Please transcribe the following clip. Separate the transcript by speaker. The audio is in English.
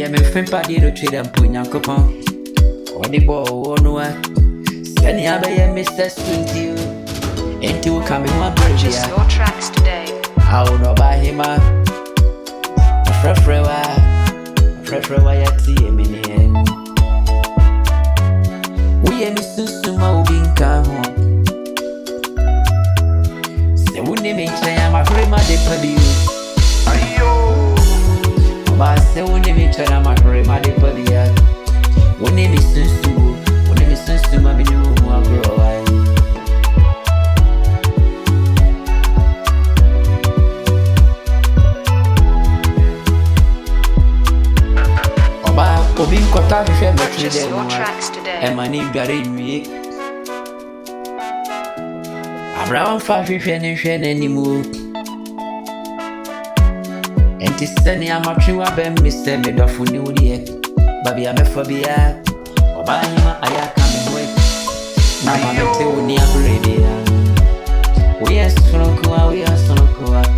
Speaker 1: am a friend party to trade and put your coupon. Or the ball, no one. Send me a Mr. Sweet you. And you come in one bridge.
Speaker 2: Purchase your tracks today.
Speaker 1: I will not buy him a fresh ya tea me near. We are Mr. Sumo being come home. Say, wouldn't it make I'm a free mother for you? But say, wouldn't it make I'm a free mother for you? Wouldn't it be Sumo? Wouldn't it be Sumo? Be new, bro. Obin kota hwehwe metri
Speaker 2: Purchase
Speaker 1: de
Speaker 2: your
Speaker 1: no
Speaker 2: tracks today.
Speaker 1: e mani biare nwie Abraham fa hwehwe ne hwe n'animu enti sene amatwe wa bem Mr. Medofo ni wodiye babi amefa bia oba hima ayaka me hoye na ma mete woni abrede ya we are sonko